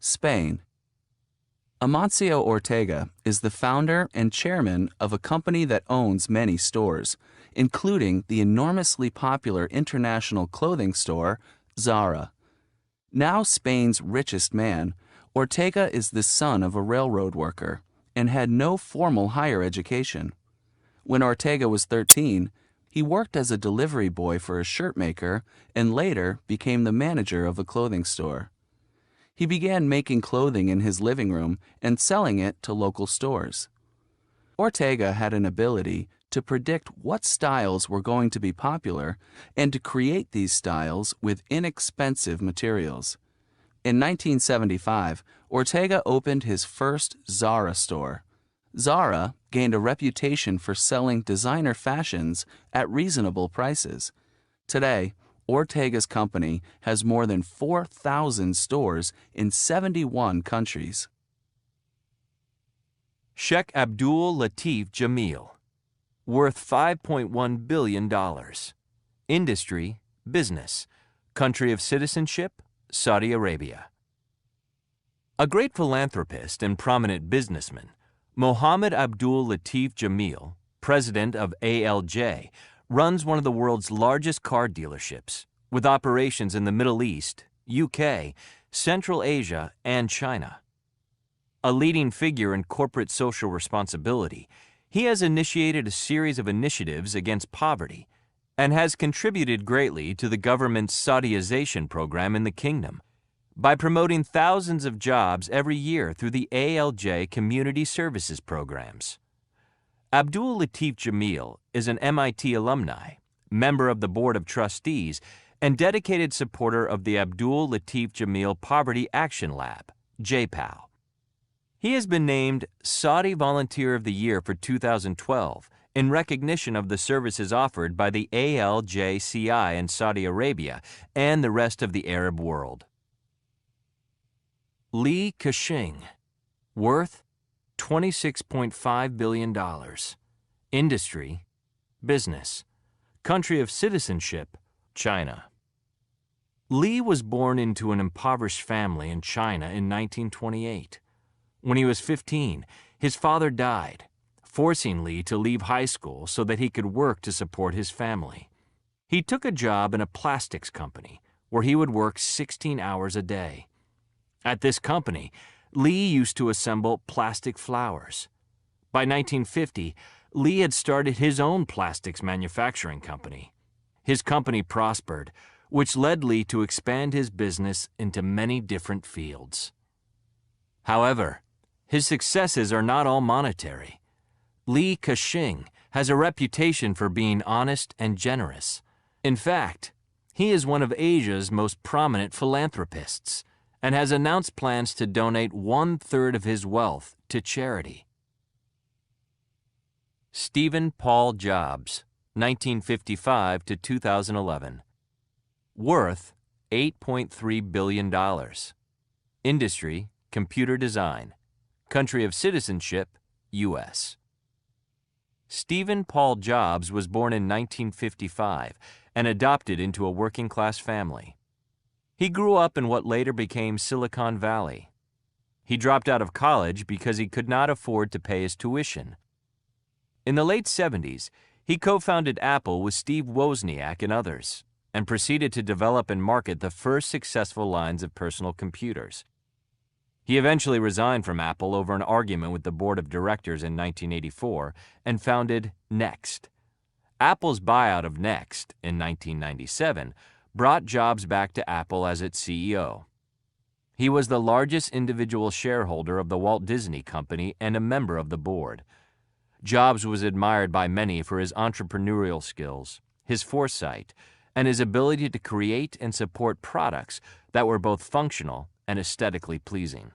Spain. Amancio Ortega is the founder and chairman of a company that owns many stores, including the enormously popular international clothing store, Zara. Now Spain's richest man, Ortega is the son of a railroad worker and had no formal higher education. When Ortega was 13, he worked as a delivery boy for a shirt maker and later became the manager of a clothing store. He began making clothing in his living room and selling it to local stores. Ortega had an ability to predict what styles were going to be popular and to create these styles with inexpensive materials. In 1975, Ortega opened his first Zara store. Zara gained a reputation for selling designer fashions at reasonable prices. Today, Ortega's company has more than 4,000 stores in 71 countries. Sheikh Abdul Latif Jameel, worth $5.1 billion. Industry, business. Country of citizenship, Saudi Arabia. A great philanthropist and prominent businessman, Mohammed Abdul Latif Jameel, president of ALJ, runs one of the world's largest car dealerships, with operations in the Middle East, UK, Central Asia, and China. A leading figure in corporate social responsibility, he has initiated a series of initiatives against poverty and has contributed greatly to the government's Saudiization program in the kingdom by promoting thousands of jobs every year through the ALJ community services programs. Abdul Latif Jameel is an MIT alumni, member of the Board of Trustees, and dedicated supporter of the Abdul Latif Jameel Poverty Action Lab, JPAL. He has been named Saudi Volunteer of the Year for 2012 in recognition of the services offered by the ALJCI in Saudi Arabia and the rest of the Arab world. Keqing, worth $26.5 billion. Industry, business. Country of citizenship, China. Li was born into an impoverished family in China in 1928. When he was 15, his father died, forcing Li to leave high school so that he could work to support his family. He took a job in a plastics company where he would work 16 hours a day. At this company, Li used to assemble plastic flowers. By 1950, Li had started his own plastics manufacturing company. His company prospered, which led Li to expand his business into many different fields. However, his successes are not all monetary. Keqing has a reputation for being honest and generous. In fact, he is one of Asia's most prominent philanthropists and has announced plans to donate 1/3 of his wealth to charity. Stephen Paul Jobs, 1955 to 2011. Worth $8.3 billion. Industry, computer design. Country of citizenship, U.S. Stephen Paul Jobs was born in 1955 and adopted into a working-class family. He grew up in what later became Silicon Valley. He dropped out of college because he could not afford to pay his tuition. In the late 70s, he co-founded Apple with Steve Wozniak and others, and proceeded to develop and market the first successful lines of personal computers. He eventually resigned from Apple over an argument with the board of directors in 1984 and founded Next. Apple's buyout of Next in 1997 brought Jobs back to Apple as its CEO. He was the largest individual shareholder of the Walt Disney Company and a member of the board. Jobs was admired by many for his entrepreneurial skills, his foresight, and his ability to create and support products that were both functional and aesthetically pleasing.